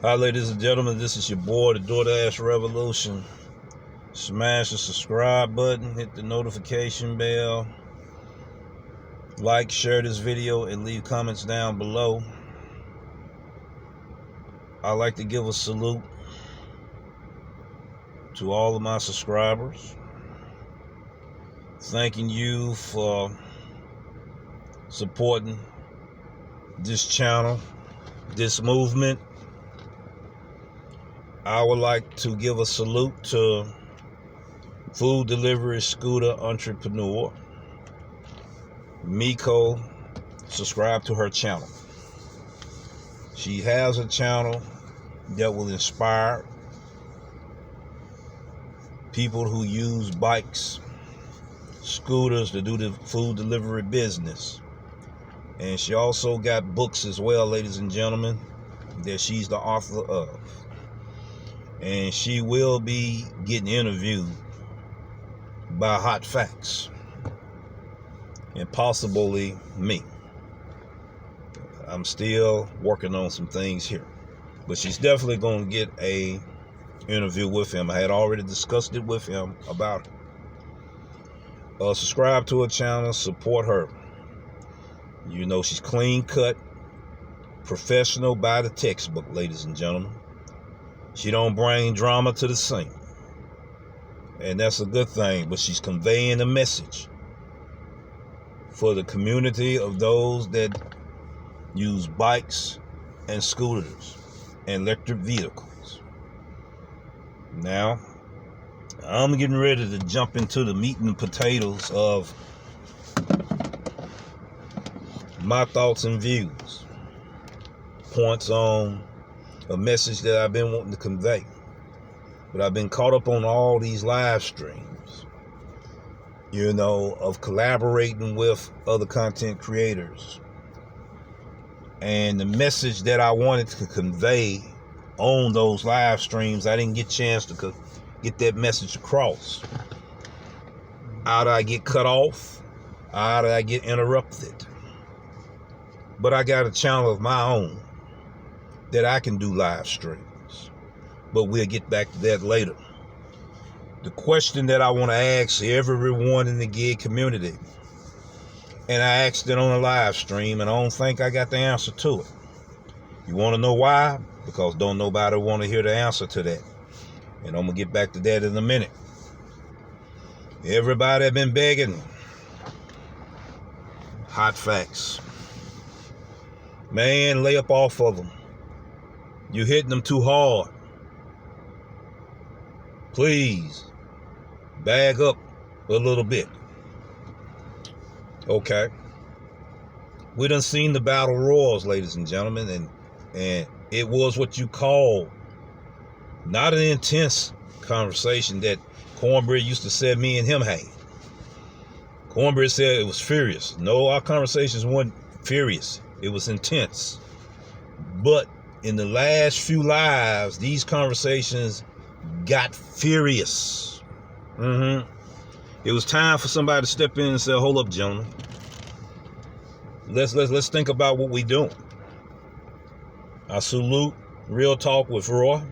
Hi, ladies and gentlemen. This is your boy, the Doordash Revolution. Smash the subscribe button, hit the notification bell, like, share this video, and leave comments down below. I'd like to give a salute to all of my subscribers, thanking you for supporting this channel, this movement. I would like to give a salute to food delivery scooter entrepreneur Mico. Subscribe to her channel. She has a channel that will inspire people who use bikes, scooters to do the food delivery business. And she also got books as well, ladies and gentlemen, that she's the author of. And she will be getting interviewed by Hot Facts and possibly me. I'm still working on some things here, but she's definitely going to get a interview with him. I had already discussed it with him about her. Subscribe to her channel, support her. You know, she's clean cut, professional by the textbook, ladies and gentlemen. She don't bring drama to the scene, and that's a good thing, but she's conveying a message for the community of those that use bikes and scooters and electric vehicles. Now, I'm getting ready to jump into the meat and potatoes of my thoughts and views, points on a message that I've been wanting to convey. But I've been caught up on all these live streams, you know, of collaborating with other content creators. And the message that I wanted to convey on those live streams, I didn't get a chance to get that message across. Either I get cut off, either I get interrupted. But I got a channel of my own that I can do live streams. But we'll get back to that later. The question that I want to ask everyone in the gig community, and I asked it on a live stream, and I don't think I got the answer to it. You want to know why? Because don't nobody want to hear the answer to that. And I'm going to get back to that in a minute. Everybody have been begging. Hot Facts. Man, lay up off of them. You're hitting them too hard. Please, bag up a little bit. Okay. We done seen the battle roars, ladies and gentlemen, and it was what you call not an intense conversation that Cornbread used to say me and him had. Cornbread said it was furious. No, our conversations weren't furious. It was intense. But in the last few lives, these conversations got furious. It was time for somebody to step in and say, hold up, gentlemen. Let's think about what we're doing. I salute Real Talk with Roy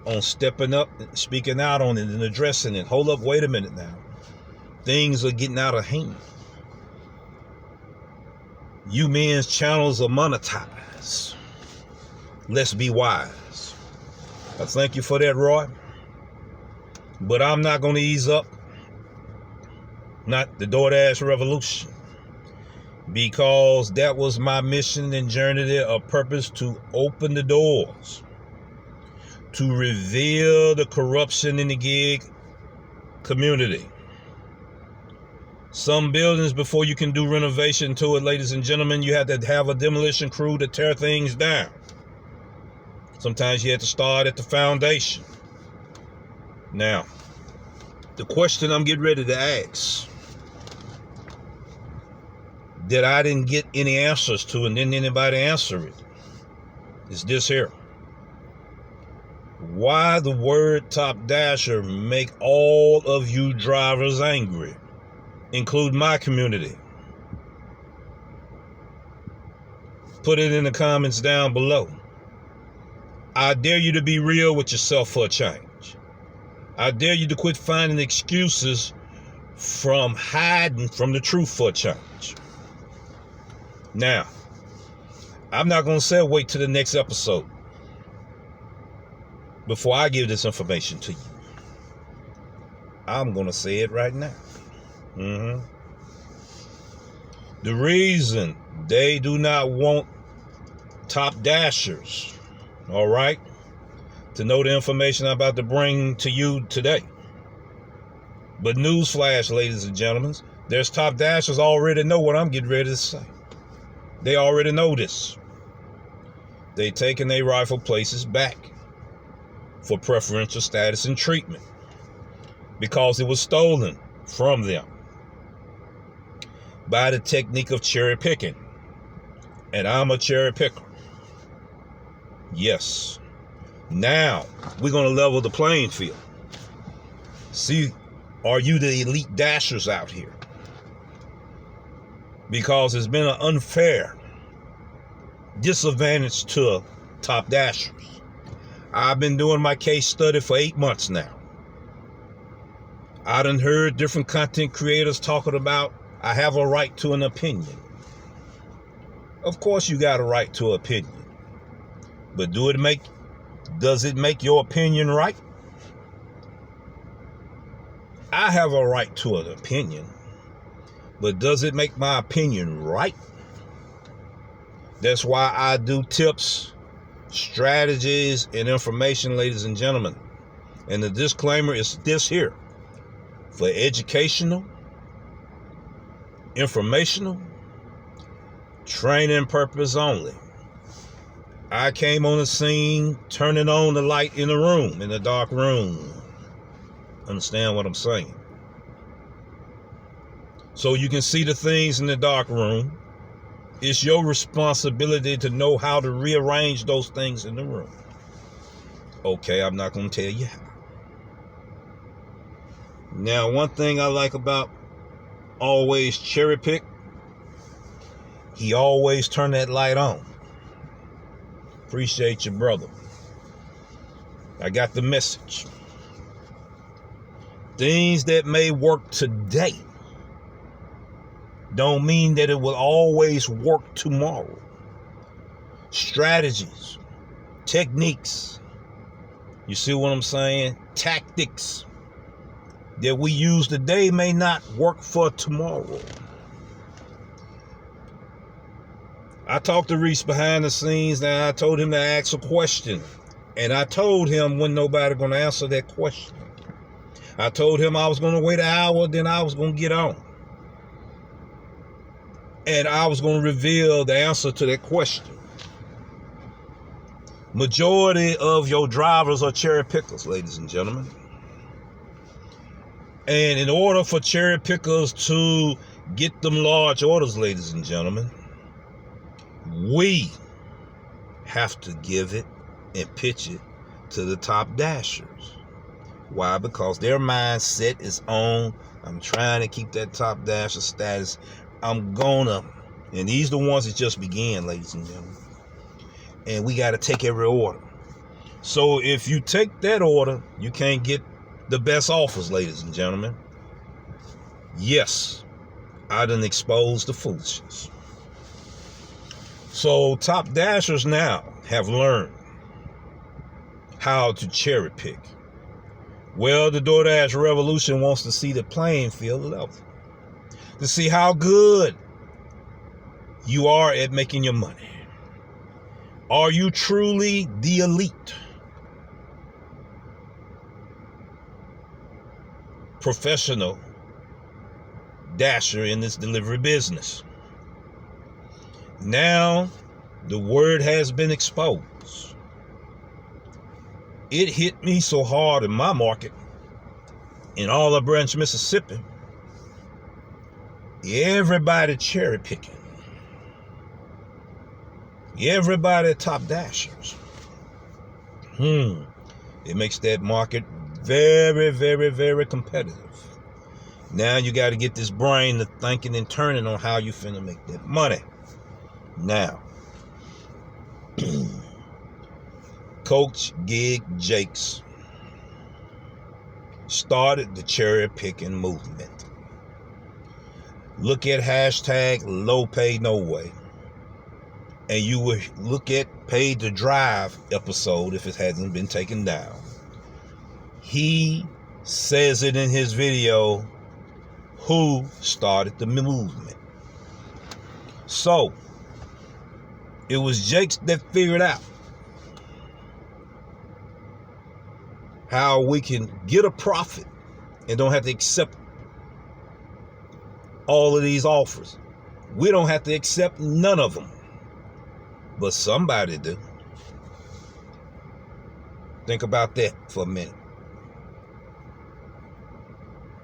on stepping up, speaking out on it, and addressing it. Hold up, wait a minute now. Things are getting out of hand. You men's channels are monetized. Let's be wise. I thank you for that, Roy. But I'm not going to ease up. Not the Doordash Revolution. Because that was my mission and journey there, a purpose to open the doors. To reveal the corruption in the gig community. Some buildings, before you can do renovation to it, ladies and gentlemen, you have to have a demolition crew to tear things down. Sometimes you have to start at the foundation. Now, the question I'm getting ready to ask, that I didn't get any answers to and didn't anybody answer it, is this here. Why the word top dasher make all of you drivers angry, including my community? Put it in the comments down below. I dare you to be real with yourself for a change. I dare you to quit finding excuses from hiding from the truth for a change. Now, I'm not going to say wait till the next episode before I give this information to you. I'm going to say it right now. The reason they do not want top dashers, all right, to know the information I'm about to bring to you today. But newsflash, ladies and gentlemen, there's top dashers already know what I'm getting ready to say. They already know this. They taking their rightful places back for preferential status and treatment because it was stolen from them by the technique of cherry picking. And I'm a cherry picker. Yes. Now, we're going to level the playing field. See, are you the elite dashers out here? Because it's been an unfair disadvantage to top dashers. I've been doing my case study for 8 months now. I done heard different content creators talking about I have a right to an opinion. Of course you got a right to an opinion. But does it make your opinion right? I have a right to an opinion. But does it make my opinion right? That's why I do tips, strategies, and information, ladies and gentlemen. And the disclaimer is this here. For educational, informational, training purpose only. I came on the scene turning on the light in the room, in the dark room. Understand what I'm saying? So you can see the things in the dark room. It's your responsibility to know how to rearrange those things in the room. Okay, I'm not going to tell you how. Now, one thing I like about always cherry pick, he always turn that light on. Appreciate you, brother. I got the message. Things that may work today don't mean that it will always work tomorrow. Strategies, techniques, you see what I'm saying? Tactics that we use today may not work for tomorrow. I talked to Reese behind the scenes and I told him to ask a question. And I told him when nobody going to answer that question. I told him I was going to wait an hour, then I was going to get on. And I was going to reveal the answer to that question. Majority of your drivers are cherry pickers, ladies and gentlemen. And in order for cherry pickers to get them large orders, ladies and gentlemen, we have to give it and pitch it to the top dashers. Why? Because their mindset is on, I'm trying to keep that top dasher status. I'm gonna, and these the ones that just began, ladies and gentlemen. And we got to take every order. So if you take that order, you can't get the best offers, ladies and gentlemen. Yes, I done exposed the foolishness. So top dashers now have learned how to cherry pick. Well, the Doordash Revolution wants to see the playing field level, to see how good you are at making your money. Are you truly the elite professional dasher in this delivery business? Now, the word has been exposed. It hit me so hard in my market, in Olive Branch, Mississippi. Everybody cherry picking. Everybody top dashers. It makes that market very, very, very competitive. Now you got to get this brain to thinking and turning on how you finna make that money. Now, Coach Gig Jakes started the cherry picking movement. Look at hashtag low pay no way. And you will look at Paid to Drive episode if it hasn't been taken down. He says it in his video who started the movement. So, it was Jakes that figured out how we can get a profit and don't have to accept all of these offers. We don't have to accept none of them. But somebody do. Think about that for a minute.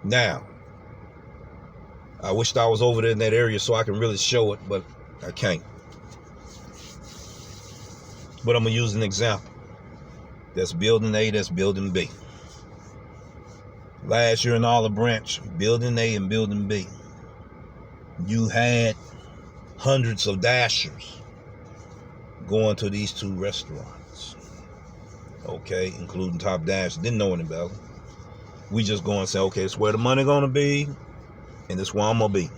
Now, I wished I was over there in that area so I can really show it, but I can't. But I'm going to use an example. That's building A, that's building B. Last year in Olive Branch, building A and building B, you had hundreds of dashers going to these two restaurants. Okay, including Top Dash. Didn't know any better. We just go and say, okay, it's where the money gonna be, and it's where I'm gonna be.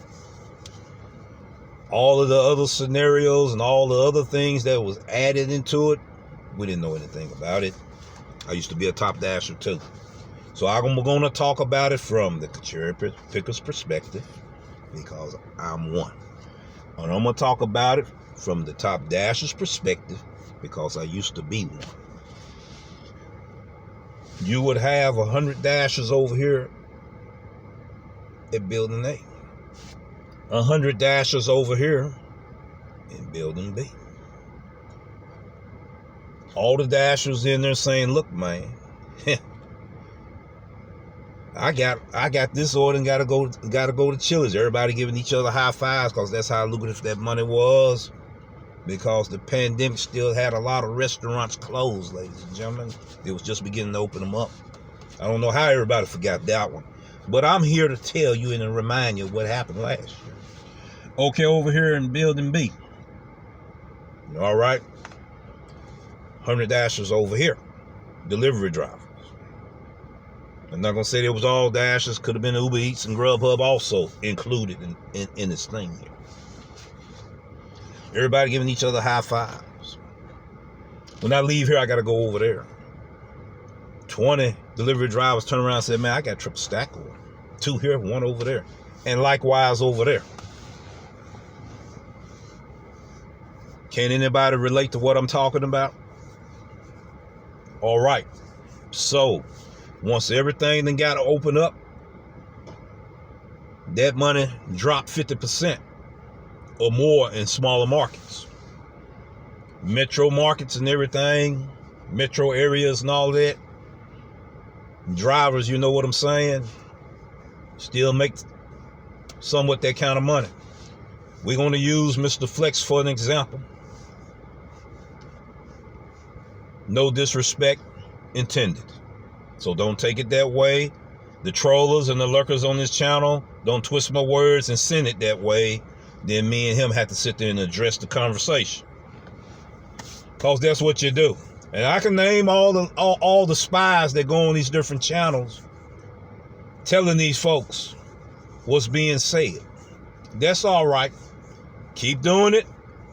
All of the other scenarios and all the other things that was added into it, we didn't know anything about it. I used to be a Top Dasher too. So I'm gonna talk about it from the cherry picker's perspective, because I'm one. And I'm gonna talk about it from the Top Dasher's perspective, because I used to be one. You would have 100 dashers over here at building A, 100 dashers over here in building B. All the dashers in there saying, look, man, I got this order and gotta go to Chili's. Everybody giving each other high fives because that's how lucrative that money was. Because the pandemic still had a lot of restaurants closed, ladies and gentlemen. It was just beginning to open them up. I don't know how everybody forgot that one. But I'm here to tell you and to remind you of what happened last year. Okay, over here in building B. All right. 100 dashers over here. Delivery drivers. I'm not going to say it was all dashers. Could have been Uber Eats and Grubhub also included in this thing here. Everybody giving each other high fives. When I leave here, I got to go over there. 20 delivery drivers turn around and say, man, I got triple stack order. 2 here, 1 over there. And likewise over there. Can anybody relate to what I'm talking about? All right. So, once everything then got to open up, that money dropped 50%. Or more in smaller markets. Metro markets and everything, metro areas and all that. Drivers, you know what I'm saying, still make somewhat that kind of money. We're going to use Mr. Flex for an example. No disrespect intended. So don't take it that way. The trollers and the lurkers on this channel, don't twist my words and send it that way. Then me and him have to sit there and address the conversation. Because that's what you do. And I can name all the spies that go on these different channels telling these folks what's being said. That's all right. Keep doing it.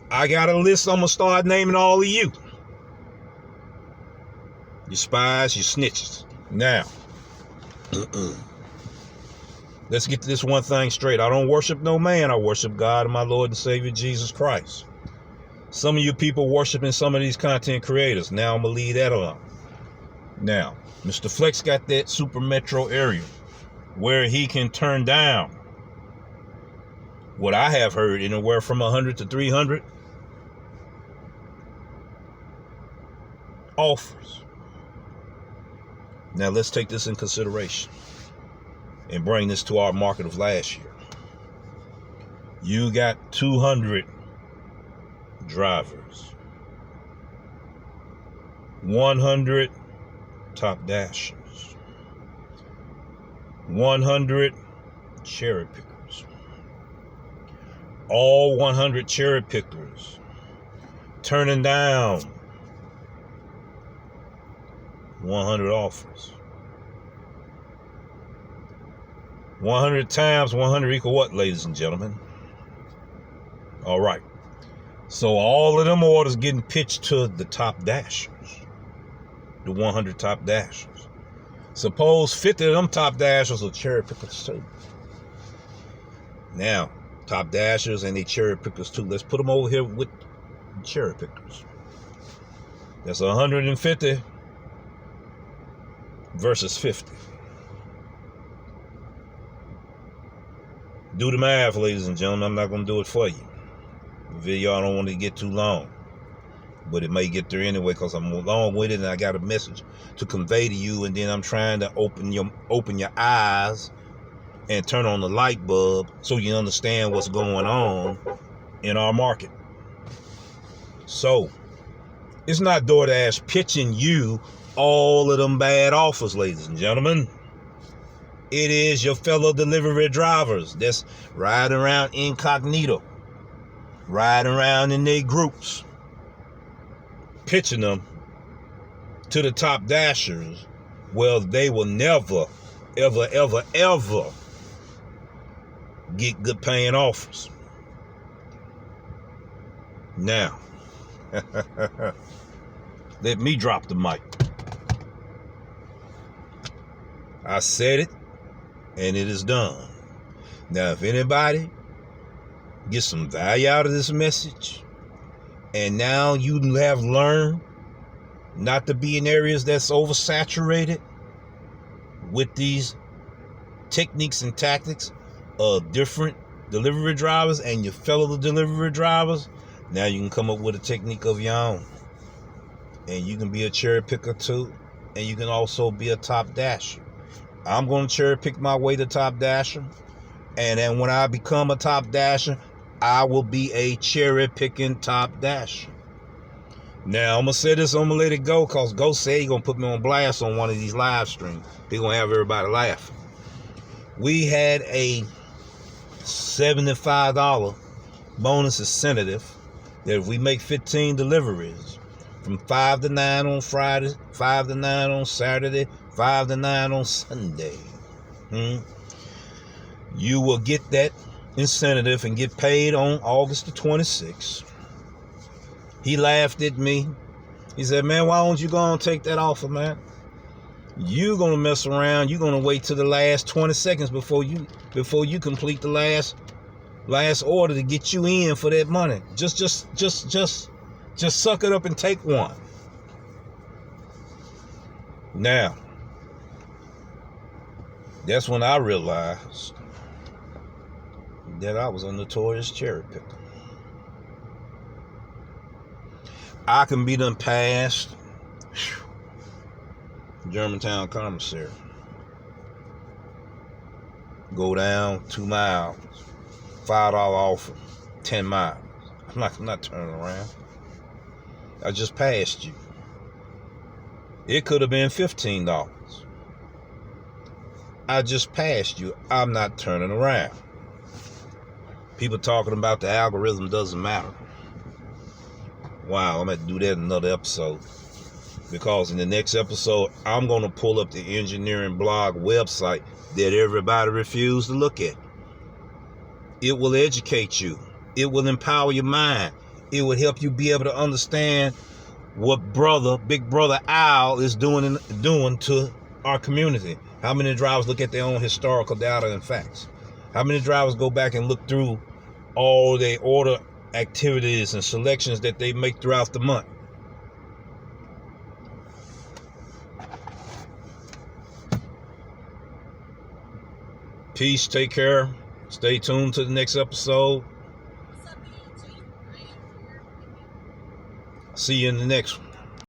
I got a list. I'm going to start naming all of you. You spies, you snitches. Now, let's get to this one thing straight. I don't worship no man. I worship God and my Lord and Savior, Jesus Christ. Some of you people worshiping some of these content creators. Now I'm going to leave that alone. Now, Mr. Flex got that super metro area where he can turn down what I have heard anywhere from 100 to 300 offers. Now let's take this in consideration and bring this to our market of last year. You got 200 drivers, 100 top dashers, 100 cherry pickers. All 100 cherry pickers turning down 100 offers. 100 times 100 equal what, ladies and gentlemen? All right. So all of them orders getting pitched to the top dashers, the 100 top dashers. Suppose 50 of them top dashers are cherry pickers too. Now, top dashers and they cherry pickers too. Let's put them over here with cherry pickers. That's 150 versus 50. Do the math, ladies and gentlemen. I'm not going to do it for you. The video, I don't want to get too long, but it may get there anyway because I'm along with it and I got a message to convey to you, and then I'm trying to open your eyes and turn on the light bulb so you understand what's going on in our market. So it's not DoorDash pitching you all of them bad offers, ladies and gentlemen. It is your fellow delivery drivers that's riding around incognito, riding around in their groups, pitching them to the top dashers. Well, they will never, ever, ever, ever get good paying offers. Now, let me drop the mic. I said it, and it is done. Now, if anybody gets some value out of this message, and now you have learned not to be in areas that's oversaturated with these techniques and tactics of different delivery drivers and your fellow delivery drivers, now you can come up with a technique of your own. And you can be a cherry picker too, and you can also be a top dasher. I'm going to cherry pick my way to top dasher, and then when I become a top dasher, I will be a cherry picking top dasher. Now, I'm going to say this, I'm going to let it go, because Go said he's going to put me on blast on one of these live streams. He's going to have everybody laughing. We had a $75 bonus incentive that if we make 15 deliveries from 5 to 9 on Friday, 5 to 9 on Saturday, 5 to 9 on Sunday, you will get that incentive and get paid on August the 26th. He laughed at me. He said, man, why don't you go and take that offer, man? You're going to mess around. You're going to wait till the last 20 seconds before you complete the last order to get you in for that money. Just suck it up and take one. Now, that's when I realized that I was a notorious cherry picker. I can be done past Germantown Commissary. Go down 2 miles, $5 offer, 10 miles. I'm not turning around. I just passed you. It could have been $15. I just passed you. I'm not turning around. People talking about the algorithm doesn't matter. Wow, I'm going to do that in another episode. Because in the next episode, I'm going to pull up the engineering blog website that everybody refused to look at. It will educate you. It will empower your mind. It will help you be able to understand what Big Brother Owl is doing to our community. How many drivers look at their own historical data and facts? How many drivers go back and look through all their order activities and selections that they make throughout the month? Peace, take care. Stay tuned to the next episode. See you in the next one.